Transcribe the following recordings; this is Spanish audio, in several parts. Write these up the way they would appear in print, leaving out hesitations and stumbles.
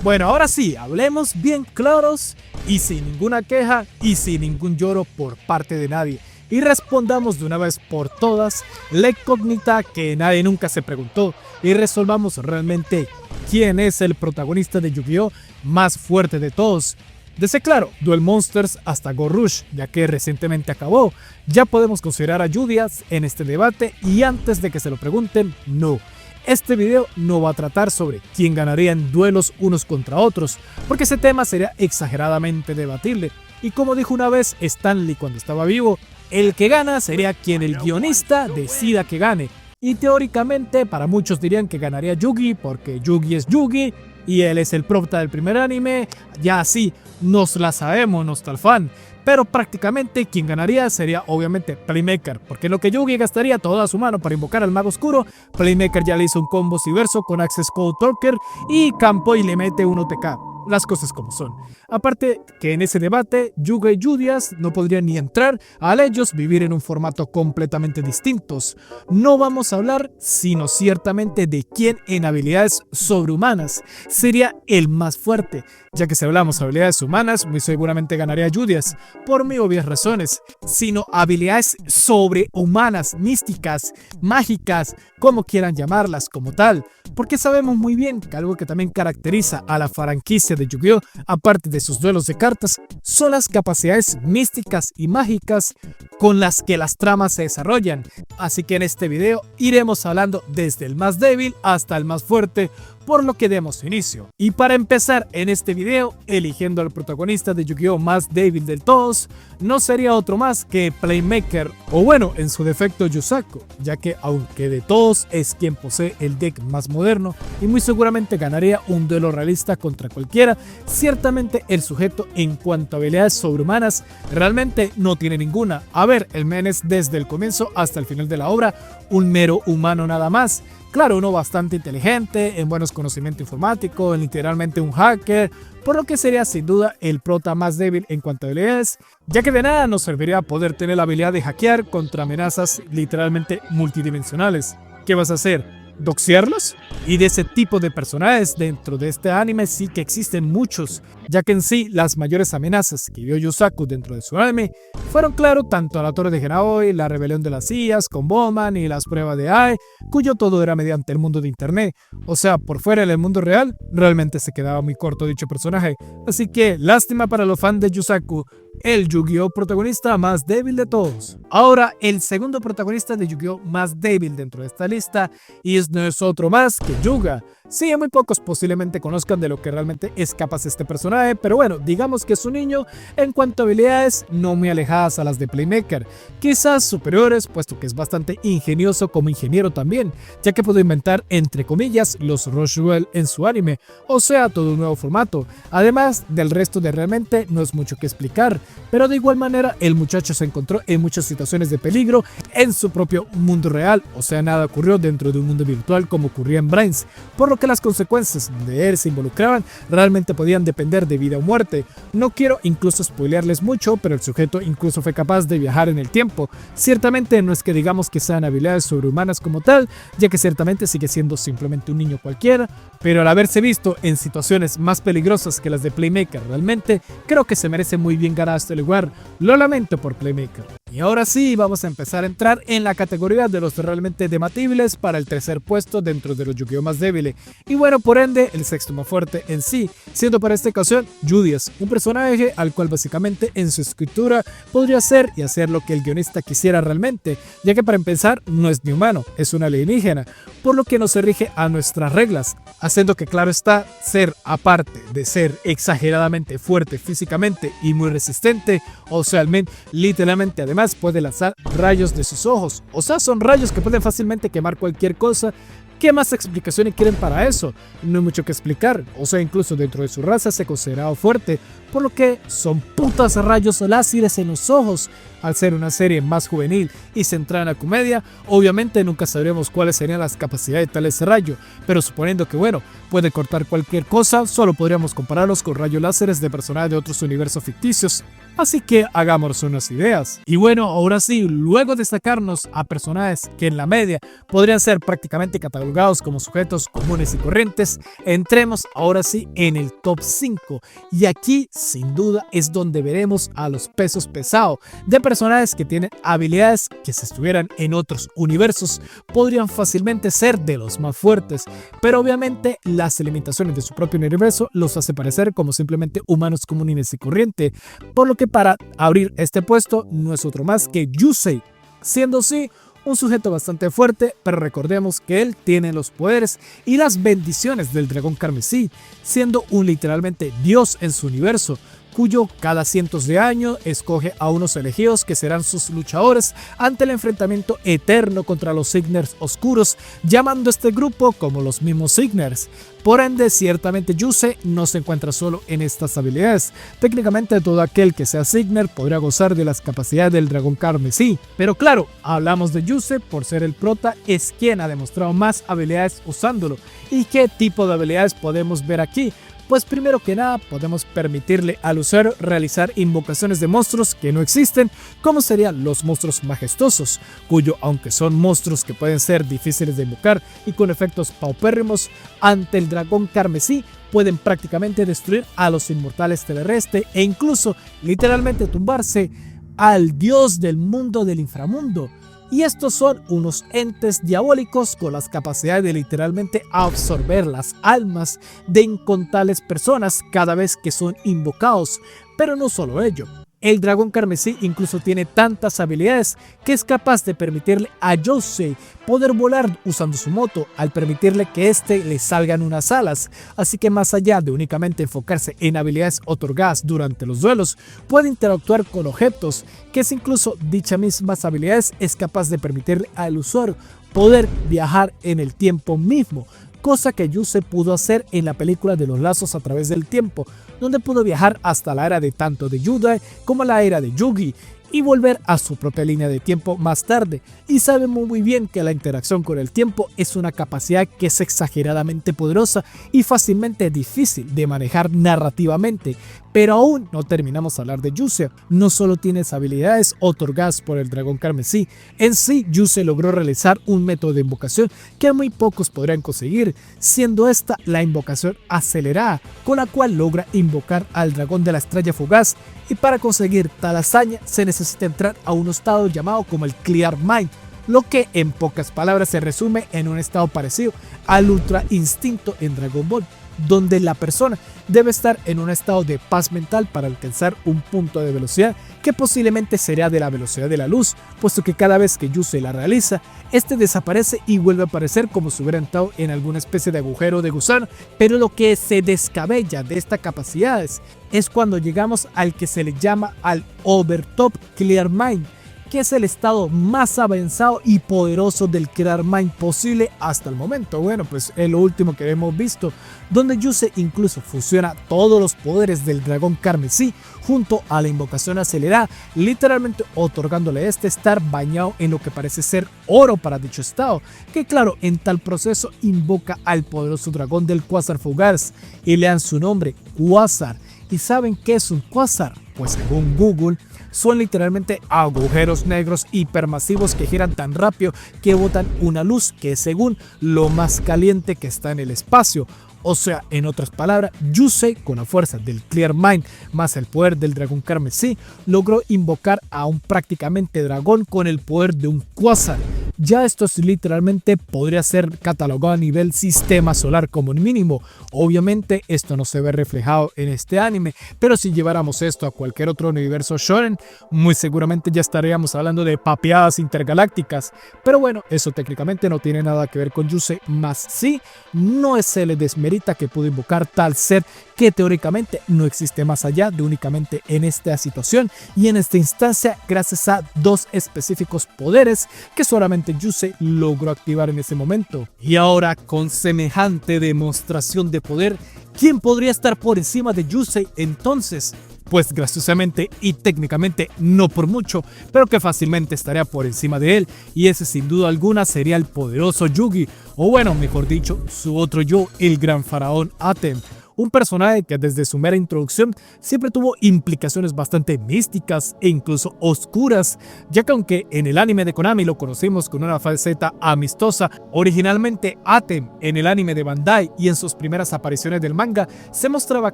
Bueno, ahora sí, hablemos bien claros y sin ninguna queja y sin ningún lloro por parte de nadie. Y respondamos de una vez por todas la incógnita que nadie nunca se preguntó y resolvamos realmente quién es el protagonista de Yu-Gi-Oh! Más fuerte de todos. Desde claro, Duel Monsters hasta Go Rush, ya que recientemente acabó, ya podemos considerar a Judias en este debate y antes de que se lo pregunten, no. Este video no va a tratar sobre quién ganaría en duelos unos contra otros, porque ese tema sería exageradamente debatible. Y como dijo una vez Stanley cuando estaba vivo, el que gana sería quien el guionista decida que gane. Y teóricamente para muchos dirían que ganaría Yugi porque Yugi es Yugi y él es el prota del primer anime, ya así nos la sabemos, nos tal fan. Pero prácticamente quien ganaría sería obviamente Playmaker, porque en lo que Yugi gastaría toda su mano para invocar al mago oscuro, Playmaker ya le hizo un combo Civerso con Access Code Talker y campo y le mete un OTK. Las cosas como son. Aparte que en ese debate, Yuga y Judias no podrían ni entrar al ellos vivir en un formato completamente distintos. No vamos a hablar sino ciertamente de quién en habilidades sobrehumanas sería el más fuerte, ya que si hablamos de habilidades humanas, muy seguramente ganaría Judias, por muy obvias razones, sino habilidades sobrehumanas, místicas, mágicas, como quieran llamarlas como tal, porque sabemos muy bien que algo que también caracteriza a la franquicia de Yu-Gi-Oh! Aparte de sus duelos de cartas, son las capacidades místicas y mágicas con las que las tramas se desarrollan. Así que en este video iremos hablando desde el más débil hasta el más fuerte, por lo que demos inicio. Y para empezar en este video, eligiendo al protagonista de Yu-Gi-Oh! Más débil de todos, no sería otro más que Playmaker, o bueno, en su defecto Yusaku, ya que aunque de todos es quien posee el deck más moderno y muy seguramente ganaría un duelo realista contra cualquiera, ciertamente el sujeto en cuanto a habilidades sobrehumanas realmente no tiene ninguna. A ver, el men es desde el comienzo hasta el final de la obra un mero humano nada más. Claro, uno bastante inteligente, en buenos conocimientos informáticos, literalmente un hacker, por lo que sería sin duda el prota más débil en cuanto a habilidades, ya que de nada nos serviría poder tener la habilidad de hackear contra amenazas literalmente multidimensionales. ¿Qué vas a hacer? ¿Doxearlos? Y de ese tipo de personajes dentro de este anime sí que existen muchos, ya que en sí las mayores amenazas que vio Yusaku dentro de su anime fueron claro tanto a la Torre de Genaoi, la rebelión de las IAs con Bowman y las pruebas de AI, cuyo todo era mediante el mundo de internet, o sea, por fuera del mundo real, realmente se quedaba muy corto dicho personaje, así que lástima para los fans de Yusaku, el Yu-Gi-Oh! Protagonista más débil de todos. Ahora, el segundo protagonista de Yu-Gi-Oh! Más débil dentro de esta lista y no es otro más que Yuga. Sí, muy pocos posiblemente conozcan de lo que realmente es capaz este personaje, pero bueno, digamos que es un niño en cuanto a habilidades no muy alejadas a las de Playmaker, quizás superiores, puesto que es bastante ingenioso como ingeniero también, ya que puede inventar entre comillas los Rush Duel en su anime, o sea, todo un nuevo formato. Además del resto de realmente no es mucho que explicar, pero de igual manera el muchacho se encontró en muchas situaciones de peligro en su propio mundo real, o sea, nada ocurrió dentro de un mundo virtual como ocurría en Brains, por lo que las consecuencias de él se involucraban realmente podían depender de vida o muerte. No quiero incluso spoilearles mucho, pero el sujeto incluso fue capaz de viajar en el tiempo. Ciertamente no es que digamos que sean habilidades sobrehumanas como tal, ya que ciertamente sigue siendo simplemente un niño cualquiera, pero al haberse visto en situaciones más peligrosas que las de Playmaker realmente, creo que se merece muy bien ganar este lugar. Lo lamento por Playmaker. Y ahora sí, vamos a empezar a entrar en la categoría de los realmente debatibles para el tercer puesto dentro de los Yu-Gi-Oh! Más débiles. Y bueno, por ende, el sexto más fuerte en sí, siendo para esta ocasión Judias, un personaje al cual básicamente en su escritura podría ser y hacer lo que el guionista quisiera realmente, ya que para empezar no es ni humano, es un alienígena, por lo que no se rige a nuestras reglas, haciendo que claro está, ser aparte de ser exageradamente fuerte físicamente y muy resistente, o sea, el men literalmente además puede lanzar rayos de sus ojos, o sea, son rayos que pueden fácilmente quemar cualquier cosa. ¿Qué más explicaciones quieren para eso? No hay mucho que explicar, o sea, incluso dentro de su raza se consideraba fuerte, por lo que son putas rayos láseres en los ojos. Al ser una serie más juvenil y centrada en la comedia, obviamente nunca sabremos cuáles serían las capacidades de tal ese rayo, pero suponiendo que bueno, puede cortar cualquier cosa, solo podríamos compararlos con rayos láseres de personajes de otros universos ficticios. Así que hagámonos unas ideas. Y bueno, ahora sí, luego de sacarnos a personajes que en la media podrían ser prácticamente catalogados otorgados como sujetos comunes y corrientes, entremos ahora sí en el top 5. Y aquí sin duda es donde veremos a los pesos pesados de personajes que tienen habilidades que si estuvieran en otros universos podrían fácilmente ser de los más fuertes, pero obviamente las limitaciones de su propio universo los hace parecer como simplemente humanos comunes y corrientes, por lo que para abrir este puesto no es otro más que Yusei, siendo así un sujeto bastante fuerte, pero recordemos que él tiene los poderes y las bendiciones del dragón carmesí, siendo un literalmente dios en su universo, cuyo cada cientos de años escoge a unos elegidos que serán sus luchadores ante el enfrentamiento eterno contra los Signers oscuros, llamando a este grupo como los mismos Signers. Por ende, ciertamente Yusei no se encuentra solo en estas habilidades. Técnicamente todo aquel que sea Signer podrá gozar de las capacidades del dragón carmesí. Pero claro, hablamos de Yusei por ser el prota, es quien ha demostrado más habilidades usándolo. ¿Y qué tipo de habilidades podemos ver aquí? Pues primero que nada podemos permitirle al usuario realizar invocaciones de monstruos que no existen, como serían los monstruos majestuosos, cuyo aunque son monstruos que pueden ser difíciles de invocar y con efectos paupérrimos, ante el dragón carmesí pueden prácticamente destruir a los inmortales terrestres e incluso literalmente tumbarse al dios del mundo del inframundo. Y estos son unos entes diabólicos con las capacidades de literalmente absorber las almas de incontables personas cada vez que son invocados. Pero no solo ello, el dragón carmesí incluso tiene tantas habilidades que es capaz de permitirle a Yusei poder volar usando su moto, al permitirle que le salgan unas alas. Así que más allá de únicamente enfocarse en habilidades otorgadas durante los duelos, puede interactuar con objetos, que es incluso dichas mismas habilidades es capaz de permitirle al usuario poder viajar en el tiempo mismo, cosa que Yusei pudo hacer en la película de los lazos a través del tiempo, donde pudo viajar hasta la era de tanto de Yudai como la era de Yugi y volver a su propia línea de tiempo más tarde. Y sabemos muy bien que la interacción con el tiempo es una capacidad que es exageradamente poderosa y fácilmente difícil de manejar narrativamente. Pero aún no terminamos de hablar de Yusei. No solo tiene habilidades otorgadas por el dragón carmesí, en sí Yusei logró realizar un método de invocación que muy pocos podrían conseguir, siendo esta la invocación acelerada, con la cual logra invocar al dragón de la estrella fugaz. Y para conseguir tal hazaña se necesita entrar a un estado llamado como el Clear Mind, lo que en pocas palabras se resume en un estado parecido al Ultra Instinto en Dragon Ball, donde la persona debe estar en un estado de paz mental para alcanzar un punto de velocidad que posiblemente será de la velocidad de la luz, puesto que cada vez que Yusei la realiza, este desaparece y vuelve a aparecer como si hubiera entrado en alguna especie de agujero de gusano. Pero lo que se descabella de estas capacidades es cuando llegamos al que se le llama al Overtop Clear Mind, que es el estado más avanzado y poderoso del Clear Mind posible hasta el momento. Bueno, pues es lo último que hemos visto, donde Yusei incluso fusiona todos los poderes del dragón carmesí junto a la invocación acelerada, literalmente otorgándole estar bañado en lo que parece ser oro para dicho estado, que claro, en tal proceso invoca al poderoso dragón del Quasar fugaz y le dan su nombre, Quasar. ¿Y saben qué es un Quasar? Pues según Google, son literalmente agujeros negros hipermasivos que giran tan rápido que botan una luz que es según lo más caliente que está en el espacio. O sea, en otras palabras, Yusei, con la fuerza del Clear Mind más el poder del dragón carmesí, logró invocar a un prácticamente dragón con el poder de un Quasar. Ya esto literalmente podría ser catalogado a nivel sistema solar como mínimo. Obviamente esto no se ve reflejado en este anime, pero si lleváramos esto a cualquier otro universo shonen, muy seguramente ya estaríamos hablando de papeadas intergalácticas. Pero bueno, eso técnicamente no tiene nada que ver con Yusei, más sí, no se le desmerita que pudo invocar tal ser que teóricamente no existe más allá de únicamente en esta situación y en esta instancia gracias a dos específicos poderes que solamente Yusei logró activar en ese momento. Y ahora, con semejante demostración de poder, ¿quién podría estar por encima de Yusei entonces? Pues graciosamente y técnicamente no por mucho, pero que fácilmente estaría por encima de él, y ese sin duda alguna sería el poderoso Yugi, o bueno, mejor dicho, su otro yo, el gran faraón Atem. un personaje que desde su mera introducción siempre tuvo implicaciones bastante místicas e incluso oscuras, ya que aunque en el anime de Konami lo conocimos con una faceta amistosa, originalmente Atem en el anime de Bandai y en sus primeras apariciones del manga se mostraba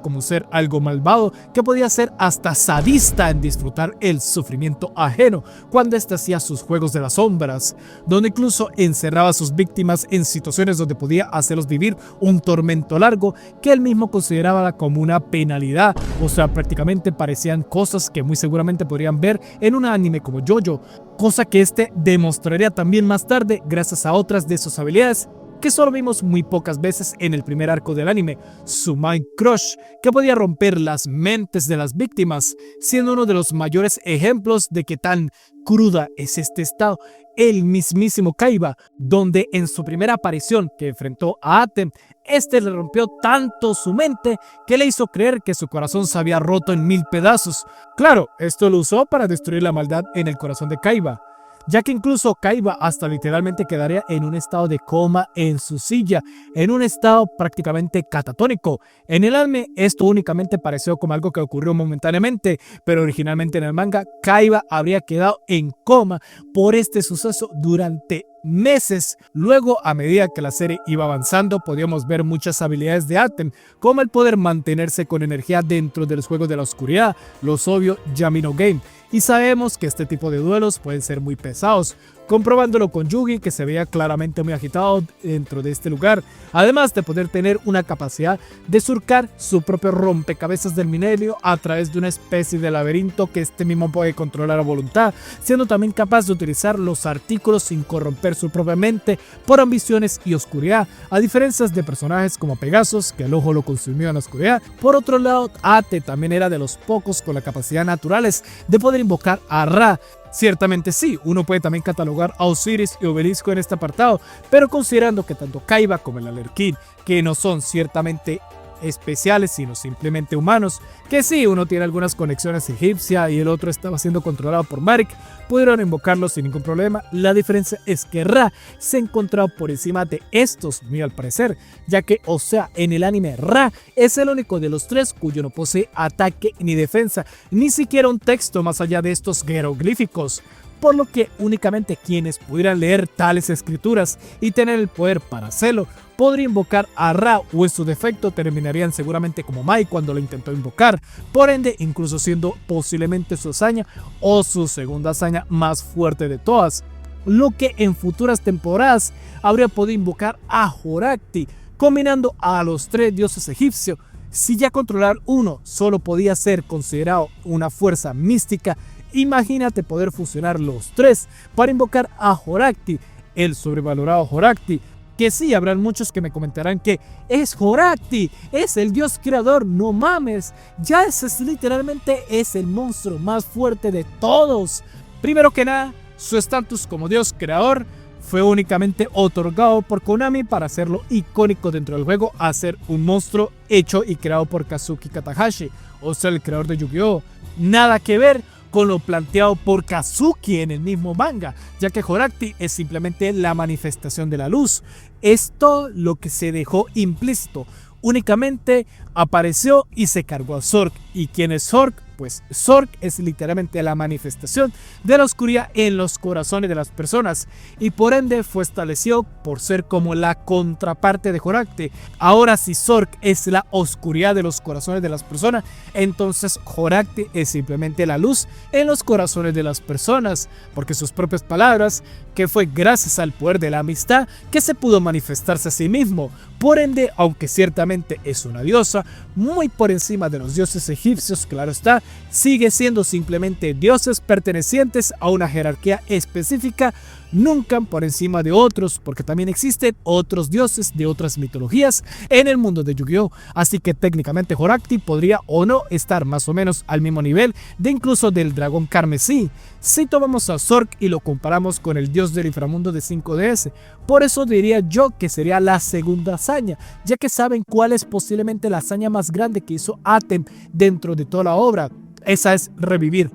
como un ser algo malvado que podía ser hasta sadista en disfrutar el sufrimiento ajeno cuando éste hacía sus juegos de las sombras, donde incluso encerraba a sus víctimas en situaciones donde podía hacerlos vivir un tormento largo que él mismo consideraba como una penalidad. O sea, prácticamente parecían cosas que muy seguramente podrían ver en un anime como JoJo, cosa que este demostraría también más tarde gracias a otras de sus habilidades que solo vimos muy pocas veces en el primer arco del anime, su Mind Crush, que podía romper las mentes de las víctimas, siendo uno de los mayores ejemplos de que tan cruda es este estado. El mismísimo Kaiba, donde en su primera aparición que enfrentó a Atem, este le rompió tanto su mente que le hizo creer que su corazón se había roto en 1000 pedazos. Claro, esto lo usó para destruir la maldad en el corazón de Kaiba, ya que incluso Kaiba hasta literalmente quedaría en un estado de coma en su silla, en un estado prácticamente catatónico. En el anime esto únicamente pareció como algo que ocurrió momentáneamente, pero originalmente en el manga Kaiba habría quedado en coma por este suceso durante meses. Luego, a medida que la serie iba avanzando, podíamos ver muchas habilidades de Atem, como el poder mantenerse con energía dentro de los juegos de la oscuridad, los obvio Yamino Game, y sabemos que este tipo de duelos pueden ser muy pesados, comprobándolo con Yugi, que se veía claramente muy agitado dentro de este lugar, además de poder tener una capacidad de surcar su propio rompecabezas del milenio a través de una especie de laberinto que este mismo puede controlar a voluntad, siendo también capaz de utilizar los artículos sin corromper su propia mente por ambiciones y oscuridad, a diferencia de personajes como Pegasus, que el ojo lo consumió en la oscuridad. Por otro lado, Ate también era de los pocos con la capacidad naturales de poder invocar a Ra. Ciertamente sí, uno puede también catalogar a Osiris y Obelisco en este apartado, pero considerando que tanto Kaiba como el Alerquín, que no son ciertamente especiales sino simplemente humanos, que sí, uno tiene algunas conexiones egipcias y el otro estaba siendo controlado por Marik, pudieron invocarlos sin ningún problema. La diferencia es que Ra se encontraba por encima de estos, muy al parecer, ya que, o sea, en el anime Ra es el único de los tres cuyo no posee ataque ni defensa, ni siquiera un texto más allá de estos jeroglíficos, por lo que únicamente quienes pudieran leer tales escrituras y tener el poder para hacerlo podría invocar a Ra, o en su defecto terminarían seguramente como Mai cuando lo intentó invocar, por ende incluso siendo posiblemente su hazaña o su segunda hazaña más fuerte de todas, lo que en futuras temporadas habría podido invocar a Horakti, combinando a los tres dioses egipcios. Si ya controlar uno solo podía ser considerado una fuerza mística, imagínate poder fusionar los tres para invocar a Horakti, el sobrevalorado Horakti, que sí, habrán muchos que me comentarán que es Horakti, es el dios creador, no mames, ya ese es literalmente es el monstruo más fuerte de todos. Primero que nada, su estatus como dios creador fue únicamente otorgado por Konami para hacerlo icónico dentro del juego, a ser un monstruo hecho y creado por Kazuki Katahashi, o sea, el creador de Yu-Gi-Oh! Nada que ver con lo planteado por Kazuki en el mismo manga, ya que Horakti es simplemente la manifestación de la luz. Esto lo que se dejó implícito. Únicamente apareció y se cargó a Zork. ¿Y quién es Zork? Pues Zork es literalmente la manifestación de la oscuridad en los corazones de las personas, y por ende fue establecido por ser como la contraparte de Horakti. Ahora, si Zork es la oscuridad de los corazones de las personas, entonces Horakti es simplemente la luz en los corazones de las personas, porque sus propias palabras, que fue gracias al poder de la amistad que se pudo manifestarse a sí mismo. Por ende, aunque ciertamente es una diosa muy por encima de los dioses egipcios, claro está, sigue siendo simplemente dioses pertenecientes a una jerarquía específica, nunca por encima de otros, porque también existen otros dioses de otras mitologías en el mundo de Yu-Gi-Oh! Así que técnicamente Horakti podría o no estar más o menos al mismo nivel de incluso del dragón carmesí, si tomamos a Zork y lo comparamos con el dios del inframundo de 5DS. Por eso diría yo que sería la segunda hazaña, ya que saben cuál es posiblemente la hazaña más grande que hizo Atem dentro de toda la obra. Esa es revivir.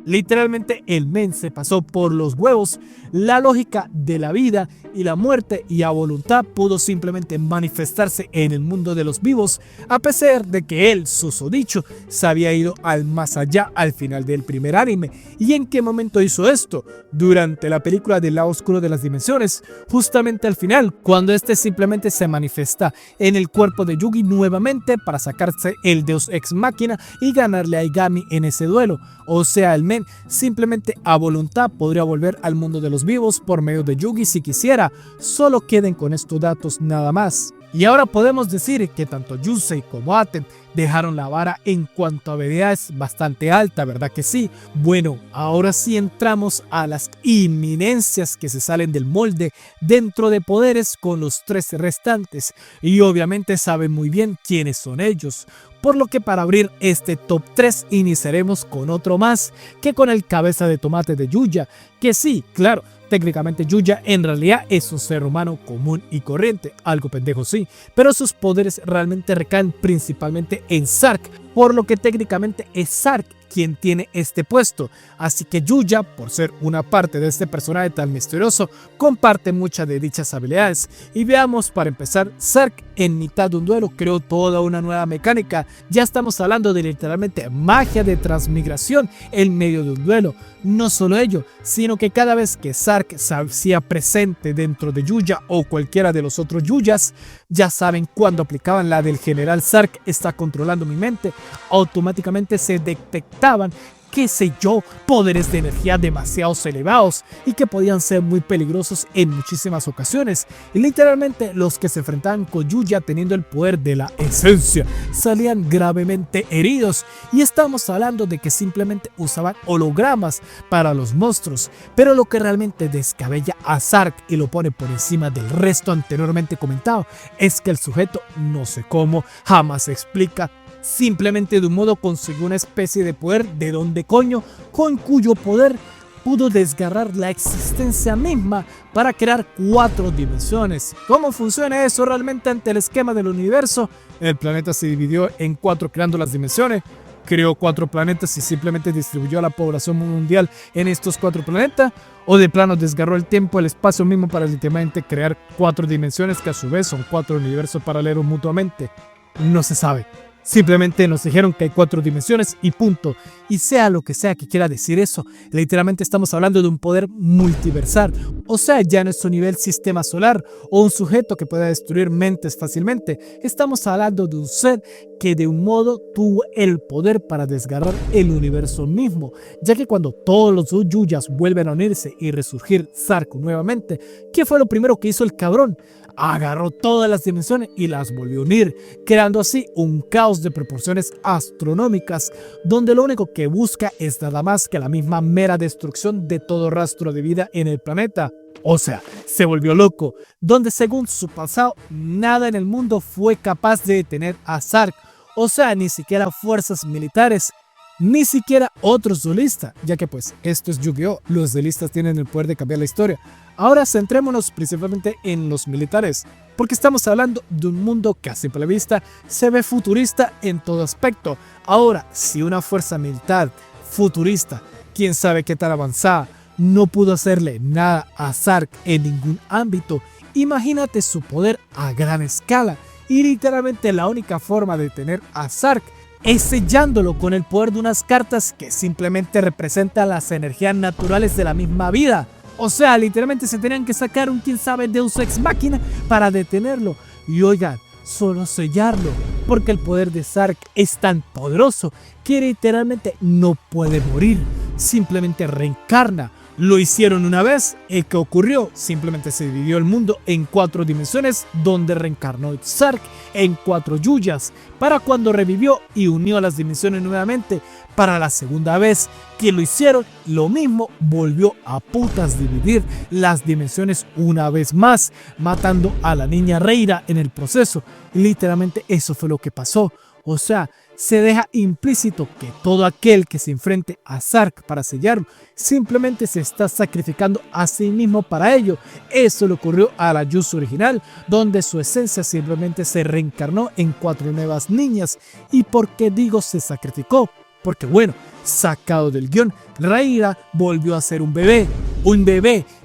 Literalmente el men se pasó por los huevos la lógica de la vida y la muerte y a voluntad pudo simplemente manifestarse en el mundo de los vivos, a pesar de que él, susodicho, se había ido al más allá al final del primer anime. ¿Y en qué momento hizo esto? Durante la película del lado oscuro de las dimensiones, justamente al final, cuando este simplemente se manifiesta en el cuerpo de Yugi nuevamente para sacarse el Deus Ex Machina y ganarle a Aigami en ese duelo. O sea, el men simplemente a voluntad podría volver al mundo de los vivos por medio de Yugi si quisiera. Solo queden con estos datos nada más. Y ahora podemos decir que tanto Yusei como Aten dejaron la vara en cuanto a habilidades bastante alta, ¿verdad que sí? Bueno, ahora sí entramos a las inminencias que se salen del molde dentro de poderes con los 3 restantes. Y obviamente saben muy bien quiénes son ellos. Por lo que para abrir este top 3 iniciaremos con otro más que con el cabeza de tomate de Yuya, que sí, claro, técnicamente Yuya en realidad es un ser humano común y corriente, algo pendejo sí, pero sus poderes realmente recaen principalmente en Zark, por lo que técnicamente es Zark quien tiene este puesto, así que Yuya, por ser una parte de este personaje tan misterioso, comparte muchas de dichas habilidades. Y veamos, para empezar, Zark en mitad de un duelo creó toda una nueva mecánica. Ya estamos hablando de literalmente magia de transmigración en medio de un duelo. No solo ello, sino que cada vez que Zark se hacía presente dentro de Yuya o cualquiera de los otros Yuyas, ya saben, cuando aplicaban la del general Zark está controlando mi mente, automáticamente se detectaban, qué sé yo, poderes de energía demasiado elevados y que podían ser muy peligrosos en muchísimas ocasiones. Y literalmente los que se enfrentaban con Yuya teniendo el poder de la esencia salían gravemente heridos, y estamos hablando de que simplemente usaban hologramas para los monstruos. Pero lo que realmente descabella a Zark y lo pone por encima del resto anteriormente comentado es que el sujeto, no sé cómo, jamás se explica, simplemente de un modo consiguió una especie de poder de donde coño, con cuyo poder pudo desgarrar la existencia misma para crear 4 dimensiones. ¿Cómo funciona eso realmente ante el esquema del universo? El planeta se dividió en 4 creando las dimensiones, creó 4 planetas y simplemente distribuyó a la población mundial en estos 4 planetas, o de plano desgarró el tiempo, el espacio mismo para literalmente crear 4 dimensiones que a su vez son 4 universos paralelos mutuamente. No se sabe. Simplemente nos dijeron que hay 4 dimensiones y punto. Y sea lo que sea que quiera decir eso, literalmente estamos hablando de un poder multiversal. O sea, ya no es un nivel sistema solar o un sujeto que pueda destruir mentes fácilmente. Estamos hablando de un ser que de un modo tuvo el poder para desgarrar el universo mismo. Ya que cuando todos los Yuyas vuelven a unirse y resurgir Zark nuevamente, ¿qué fue lo primero que hizo el cabrón? Agarró todas las dimensiones y las volvió a unir, creando así un caos de proporciones astronómicas, donde lo único que busca es nada más que la misma mera destrucción de todo rastro de vida en el planeta. O sea, se volvió loco, donde según su pasado, nada en el mundo fue capaz de detener a Zark. O sea, ni siquiera fuerzas militares, ni siquiera otros duelistas, ya que pues esto es Yu-Gi-Oh! Los duelistas tienen el poder de cambiar la historia. Ahora centrémonos principalmente en los militares, porque estamos hablando de un mundo que a simple vista se ve futurista en todo aspecto. Ahora, si una fuerza militar futurista, quién sabe qué tan avanzada, no pudo hacerle nada a Zark en ningún ámbito, imagínate su poder a gran escala. Y literalmente la única forma de detener a Zark es sellándolo con el poder de unas cartas que simplemente representan las energías naturales de la misma vida. O sea, literalmente se tenían que sacar un quién sabe Deus Ex Machina para detenerlo. Y oigan, solo sellarlo, porque el poder de Zark es tan poderoso que literalmente no puede morir, simplemente reencarna. Lo hicieron una vez, ¿y qué ocurrió? Simplemente se dividió el mundo en 4 dimensiones, donde reencarnó Zark en 4 Yuyas, para cuando revivió y unió las dimensiones nuevamente, para la segunda vez que lo hicieron, lo mismo, volvió a putas dividir las dimensiones una vez más, matando a la niña Reira en el proceso. Literalmente eso fue lo que pasó. O sea, se deja implícito que todo aquel que se enfrente a Zark para sellarlo simplemente se está sacrificando a sí mismo para ello. Eso le ocurrió a la Yuzu original, donde su esencia simplemente se reencarnó en 4 nuevas niñas. ¿Y por qué digo se sacrificó? porque bueno, sacado del guión, Rhaenyra volvió a ser un bebé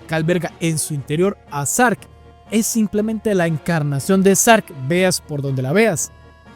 que alberga en su interior a Zark. Es simplemente la encarnación de Zark, veas por donde la veas.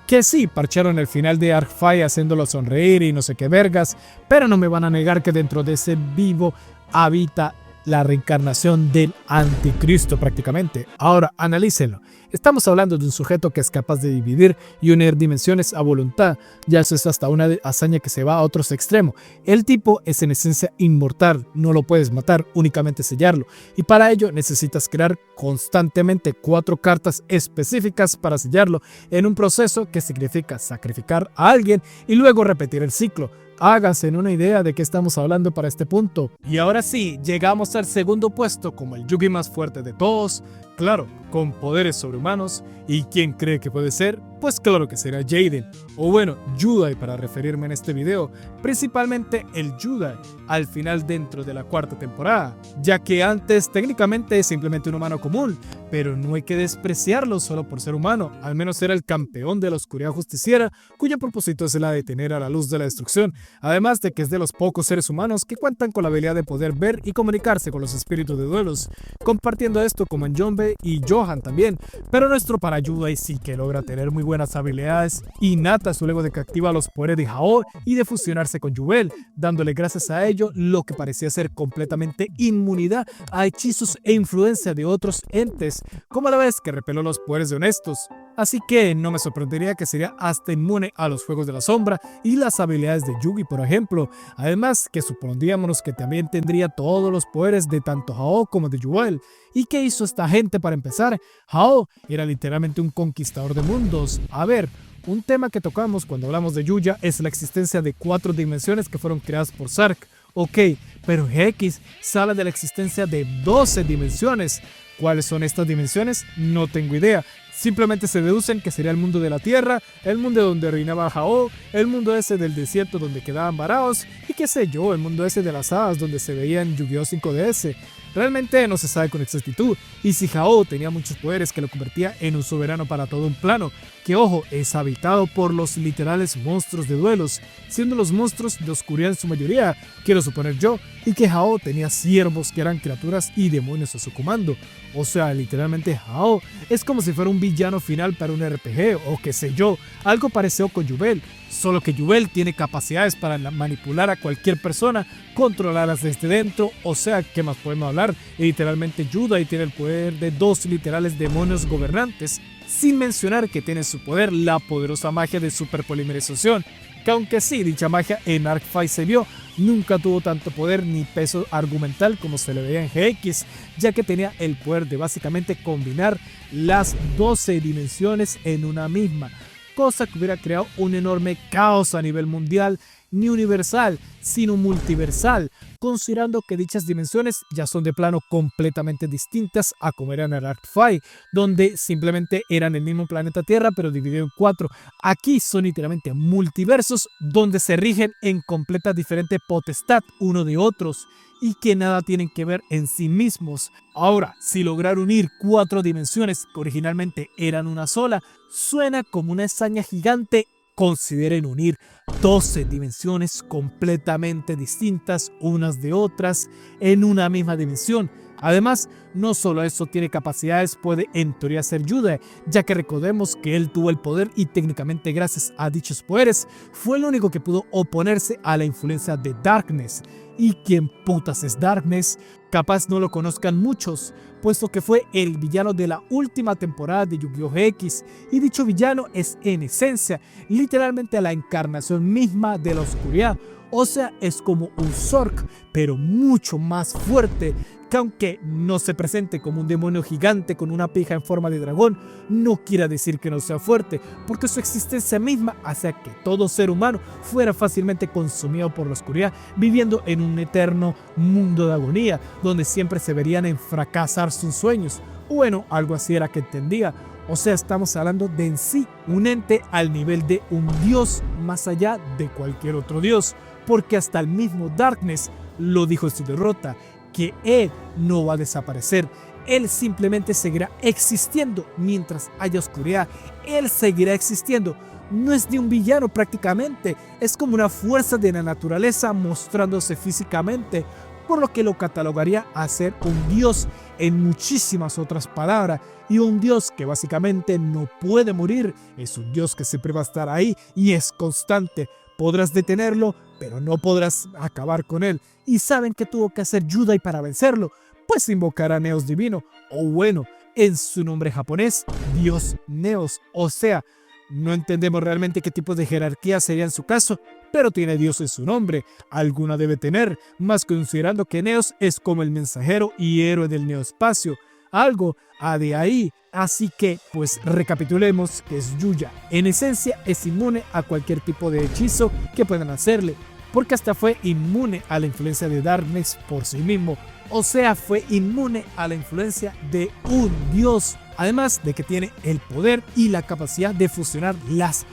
Que sí, parcharon el final de Arcfire haciéndolo sonreír y no sé qué vergas, pero no me van a negar que dentro de ese vivo habita la reencarnación del anticristo prácticamente. Ahora, analícenlo. Estamos hablando de un sujeto que es capaz de dividir y unir dimensiones a voluntad. Ya eso es hasta una hazaña que se va a otros extremos. El tipo es en esencia inmortal, no lo puedes matar, únicamente sellarlo. Y para ello necesitas crear constantemente 4 cartas específicas para sellarlo en un proceso que significa sacrificar a alguien y luego repetir el ciclo. Háganse una idea de qué estamos hablando para este punto. Y ahora sí, llegamos al segundo puesto como el Yugi más fuerte de todos, claro, con poderes sobrehumanos. ¿Y quién cree que puede ser? Pues claro que será Jaden, o bueno, Judai para referirme en este video, principalmente el Judai al final dentro de la 4ª temporada, ya que antes técnicamente es simplemente un humano común, pero no hay que despreciarlo solo por ser humano, al menos era el campeón de la oscuridad justiciera, cuyo propósito es la de detener a la luz de la destrucción, además de que es de los pocos seres humanos que cuentan con la habilidad de poder ver y comunicarse con los espíritus de duelos, compartiendo esto como en Yonbe y Johan también, pero nuestro para Judai sí que logra tener muy buenas habilidades innatas luego de que activa los poderes de Hao y de fusionarse con Jubel, dándole gracias a ello lo que parecía ser completamente inmunidad a hechizos e influencia de otros entes, como a la vez que repeló los poderes de Honestos. Así que no me sorprendería que sería hasta inmune a los fuegos de la sombra y las habilidades de Yugi, por ejemplo. Además que supondríamos que también tendría todos los poderes de tanto Hao como de Jubel. ¿Y qué hizo esta gente para empezar? Hao era literalmente un conquistador de mundos. A ver, un tema que tocamos cuando hablamos de Yuya es la existencia de 4 dimensiones que fueron creadas por Zark. Ok, pero X sale de la existencia de 12 dimensiones. ¿Cuáles son estas dimensiones? No tengo idea. Simplemente se deducen que sería el mundo de la tierra, el mundo donde reinaba Hao, el mundo ese del desierto donde quedaban varados y qué sé yo, el mundo ese de las hadas donde se veían Yu-Gi-Oh 5DS. Realmente no se sabe con exactitud, y si Hao tenía muchos poderes que lo convertía en un soberano para todo un plano, que ojo, es habitado por los literales monstruos de duelos, siendo los monstruos de oscuridad en su mayoría, quiero suponer yo, y que Hao tenía siervos que eran criaturas y demonios a su comando. O sea, literalmente Hao es como si fuera un villano final para un RPG o qué sé yo, algo parecido con Jubel, solo que Jubel tiene capacidades para manipular a cualquier persona, controlarlas desde dentro, o sea, ¿qué más podemos hablar? Y literalmente Judai tiene el poder de 2 literales demonios gobernantes, sin mencionar que tiene su poder la poderosa magia de superpolimerización, que aunque sí, dicha magia en Arcfire se vio, nunca tuvo tanto poder ni peso argumental como se le veía en GX, ya que tenía el poder de básicamente combinar las 12 dimensiones en una misma, cosa que hubiera creado un enorme caos a nivel mundial, ni universal, sino multiversal, considerando que dichas dimensiones ya son de plano completamente distintas a como eran en Arcfire, donde simplemente eran el mismo planeta Tierra pero dividido en 4. Aquí son literalmente multiversos donde se rigen en completa diferente potestad uno de otros y que nada tienen que ver en sí mismos. Ahora, si lograr unir 4 dimensiones que originalmente eran una sola, suena como una hazaña gigante. Consideren unir 12 dimensiones completamente distintas unas de otras en una misma dimensión. Además, no solo eso tiene capacidades, puede en teoría ser Judai, ya que recordemos que él tuvo el poder y técnicamente gracias a dichos poderes fue el único que pudo oponerse a la influencia de Darkness. ¿Y quién putas es Darkness? Capaz no lo conozcan muchos, puesto que fue el villano de la última temporada de Yu-Gi-Oh! GX, y dicho villano es en esencia literalmente la encarnación misma de la oscuridad, o sea, es como un Zork, pero mucho más fuerte, que aunque no se presente como un demonio gigante con una pija en forma de dragón, no quiere decir que no sea fuerte, porque su existencia misma hacía que todo ser humano fuera fácilmente consumido por la oscuridad, viviendo en un eterno mundo de agonía, donde siempre se verían en fracasar sus sueños. Bueno, algo así era que entendía. O sea, estamos hablando de en sí un ente al nivel de un dios más allá de cualquier otro dios, porque hasta el mismo Darkness lo dijo en su derrota, que él no va a desaparecer, él simplemente seguirá existiendo mientras haya oscuridad, él seguirá existiendo, no es ni un villano prácticamente, es como una fuerza de la naturaleza mostrándose físicamente, por lo que lo catalogaría a ser un dios en muchísimas otras palabras, y un dios que básicamente no puede morir, es un dios que siempre va a estar ahí y es constante. Podrás detenerlo, pero no podrás acabar con él. ¿Y saben qué tuvo que hacer Yudai para vencerlo? Pues invocar a Neos Divino, o bueno, en su nombre japonés, Dios Neos. O sea, no entendemos realmente qué tipo de jerarquía sería en su caso, pero tiene Dios en su nombre. Alguna debe tener, más considerando que Neos es como el mensajero y héroe del neoespacio. Algo ha de ahí. Así que, pues recapitulemos que es Yuya. En esencia es inmune a cualquier tipo de hechizo que puedan hacerle, porque hasta fue inmune a la influencia de Darkness por sí mismo. O sea, fue inmune a la influencia de un dios. Además de que tiene el poder y la capacidad de fusionar las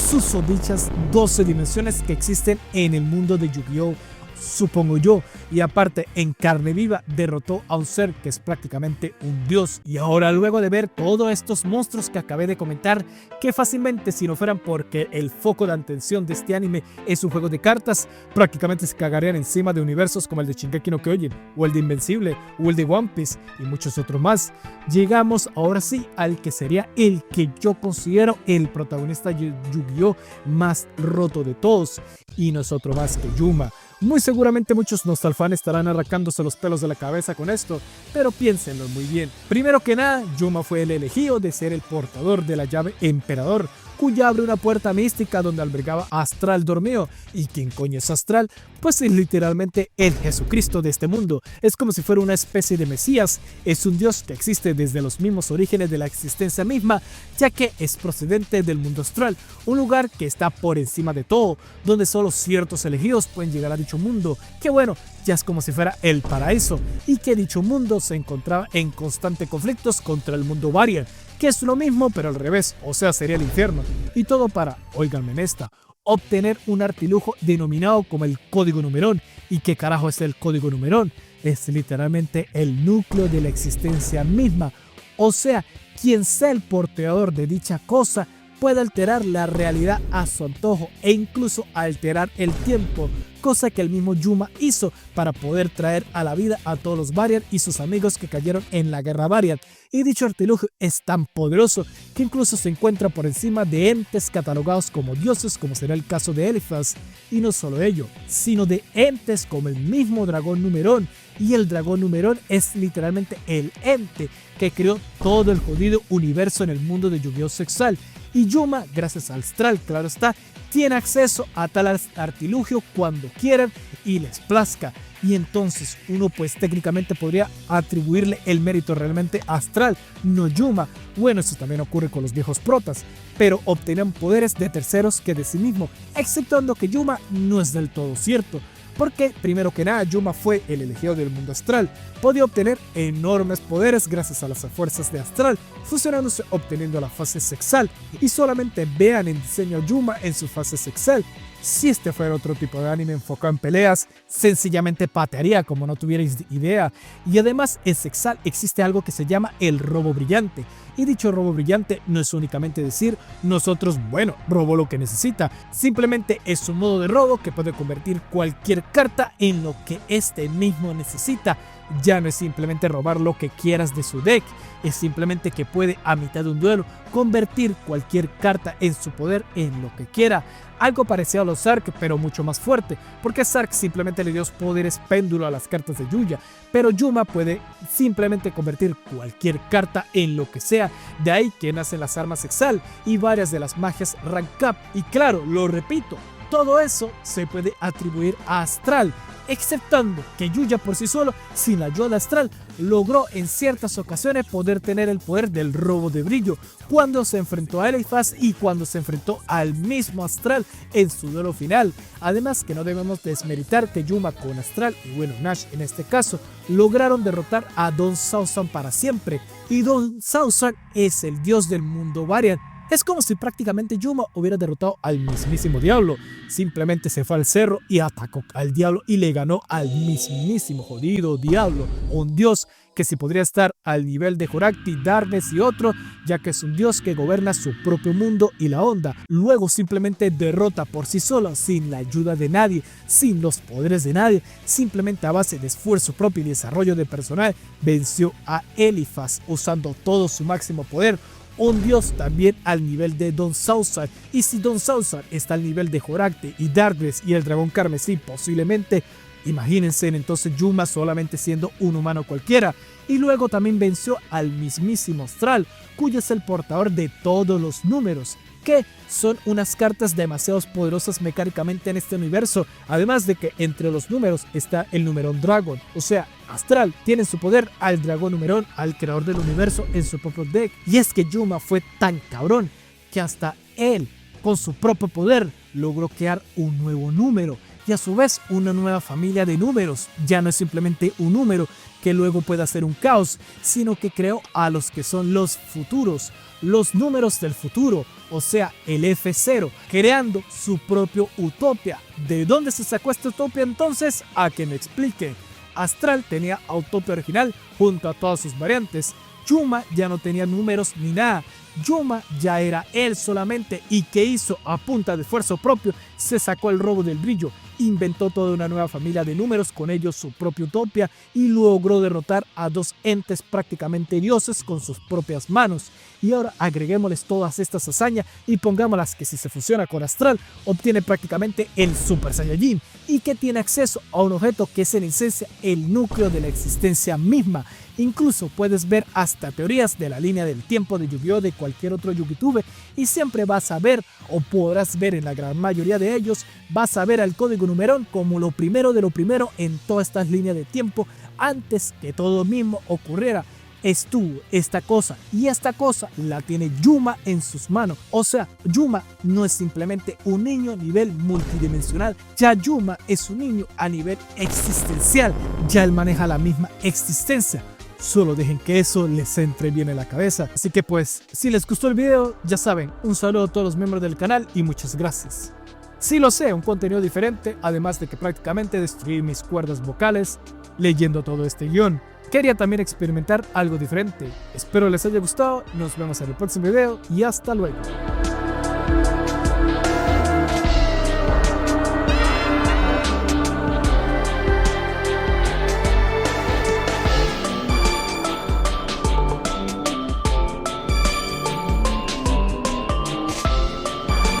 susodichas 12 dimensiones que existen en el mundo de Yu-Gi-Oh! Supongo yo, y aparte en carne viva derrotó a un ser que es prácticamente un dios. Y ahora, luego de ver todos estos monstruos que acabé de comentar, que fácilmente, si no fueran porque el foco de atención de este anime es un juego de cartas, prácticamente se cagarían encima de universos como el de Shingeki no Kyojin, o el de Invencible, o el de One Piece y muchos otros más. Llegamos ahora sí al que sería el que yo considero el protagonista de Yu-Gi-Oh! Más roto de todos, y no es otro más que Yuma. Muy seguramente muchos nostalfans estarán arrancándose los pelos de la cabeza con esto, pero piénsenlo muy bien. Primero que nada, Yuma fue el elegido de ser el portador de la llave Emperador, cuya abre una puerta mística donde albergaba a Astral dormido. ¿Y quién coño es Astral? Pues es literalmente el Jesucristo de este mundo. Es como si fuera una especie de Mesías. Es un dios que existe desde los mismos orígenes de la existencia misma, ya que es procedente del mundo astral, un lugar que está por encima de todo, donde solo ciertos elegidos pueden llegar a dicho mundo, que bueno, ya es como si fuera el paraíso, y que dicho mundo se encontraba en constantes conflictos contra el mundo Varian, que es lo mismo pero al revés, o sea, sería el infierno. Y todo para, óiganme en esta, obtener un artilugio denominado como el Código Numerón. ¿Y qué carajo es el Código Numerón? Es literalmente el núcleo de la existencia misma. O sea, quien sea el portador de dicha cosa puede alterar la realidad a su antojo e incluso alterar el tiempo, cosa que el mismo Yuma hizo para poder traer a la vida a todos los Varian y sus amigos que cayeron en la guerra Varian. Y dicho artilugio es tan poderoso que incluso se encuentra por encima de entes catalogados como dioses, como será el caso de Eliphaz. Y no solo ello, sino de entes como el mismo dragón Numerón. Y el dragón Numerón es literalmente el ente que creó todo el jodido universo en el mundo de Yu-Gi-Oh! Sexual. Y Yuma, gracias al Astral, claro está, tiene acceso a tal artilugio cuando quieran y les plazca. Y entonces uno pues técnicamente podría atribuirle el mérito realmente a Astral, no Yuma. Bueno, eso también ocurre con los viejos protas, pero obtenían poderes de terceros que de sí mismo, exceptuando que Yuma no es del todo cierto. Porque, primero que nada, Yuma fue el elegido del mundo astral. Podía obtener enormes poderes gracias a las fuerzas de Astral, fusionándose obteniendo la fase sexual. Y solamente vean el diseño Yuma en su fase sexual. Si este fuera otro tipo de anime enfocado en peleas, sencillamente patearía como no tuvierais idea. Y además en sexual existe algo que se llama el robo brillante. Y dicho robo brillante no es únicamente decir nosotros, bueno, robo lo que necesita. Simplemente es un modo de robo que puede convertir cualquier carta en lo que este mismo necesita. Ya no es simplemente robar lo que quieras de su deck, es simplemente que puede a mitad de un duelo convertir cualquier carta en su poder en lo que quiera. Algo parecido a los Zark, pero mucho más fuerte, porque Zark simplemente le dio poderes péndulo a las cartas de Yuya, pero Yuma puede simplemente convertir cualquier carta en lo que sea. De ahí que nacen las armas Exal y varias de las magias Rank Up. Y claro, lo repito, todo eso se puede atribuir a Astral, exceptando que Yuya por sí solo, sin la ayuda de Astral, logró en ciertas ocasiones poder tener el poder del robo de brillo cuando se enfrentó a Eliphaz y cuando se enfrentó al mismo Astral en su duelo final. Además que no debemos desmeritar que Yuma con Astral y bueno Nash en este caso lograron derrotar a Don Sausan para siempre, y Don Sausan es el dios del mundo Varian. Es como si prácticamente Yuma hubiera derrotado al mismísimo diablo. Simplemente se fue al cerro y atacó al diablo y le ganó al mismísimo jodido diablo, un dios que si podría estar al nivel de Horakti, Darkness y otro, ya que es un dios que gobierna su propio mundo y la onda. Luego simplemente derrota por sí solo, sin la ayuda de nadie, sin los poderes de nadie, simplemente a base de esfuerzo propio y desarrollo de personal, venció a Eliphaz usando todo su máximo poder. Un dios también al nivel de Don Saussar, y si Don Saussar está al nivel de Horakti y Darkness y el dragón carmesí posiblemente, imagínense entonces Yuma solamente siendo un humano cualquiera. Y luego también venció al mismísimo Astral, cuyo es el portador de todos los números, que son unas cartas demasiado poderosas mecánicamente en este universo, además de que entre los números está el Numeron Dragon, o sea, Astral tiene en su poder al dragón Numeron, al creador del universo, en su propio deck. Y es que Yuma fue tan cabrón que hasta él, con su propio poder, logró crear un nuevo número y a su vez una nueva familia de números. Ya no es simplemente un número que luego pueda ser un caos, sino que creó a los que son los futuros, los números del futuro, o sea, el F0, creando su propio Utopia. ¿De dónde se sacó esta Utopia entonces? A que me explique. Astral tenía a Utopia original junto a todas sus variantes. Yuma ya no tenía números ni nada. Yuma ya era él solamente, y que hizo a punta de esfuerzo propio, se sacó el robo del brillo, inventó toda una nueva familia de números, con ellos su propia Utopia, y logró derrotar a dos entes prácticamente dioses con sus propias manos. Y ahora agreguémosles todas estas hazañas y pongámoslas que si se fusiona con Astral, obtiene prácticamente el Super Saiyajin, y que tiene acceso a un objeto que es en esencia el núcleo de la existencia misma. Incluso puedes ver hasta teorías de la línea del tiempo de Yu-Gi-Oh! De cualquier otro YouTube, y siempre vas a ver, o podrás ver en la gran mayoría de ellos, vas a ver al código Numeron como lo primero de lo primero en todas estas líneas de tiempo, antes que todo mismo ocurriera. Estuvo esta cosa, y esta cosa la tiene Yuma en sus manos. O sea, Yuma no es simplemente un niño a nivel multidimensional, ya Yuma es un niño a nivel existencial, ya él maneja la misma existencia. Solo dejen que eso les entre bien en la cabeza. Así que pues, si les gustó el video, ya saben, un saludo a todos los miembros del canal y muchas gracias. Sí lo sé, un contenido diferente, además de que prácticamente destruí mis cuerdas vocales leyendo todo este guión. Quería también experimentar algo diferente. Espero les haya gustado, nos vemos en el próximo video y hasta luego.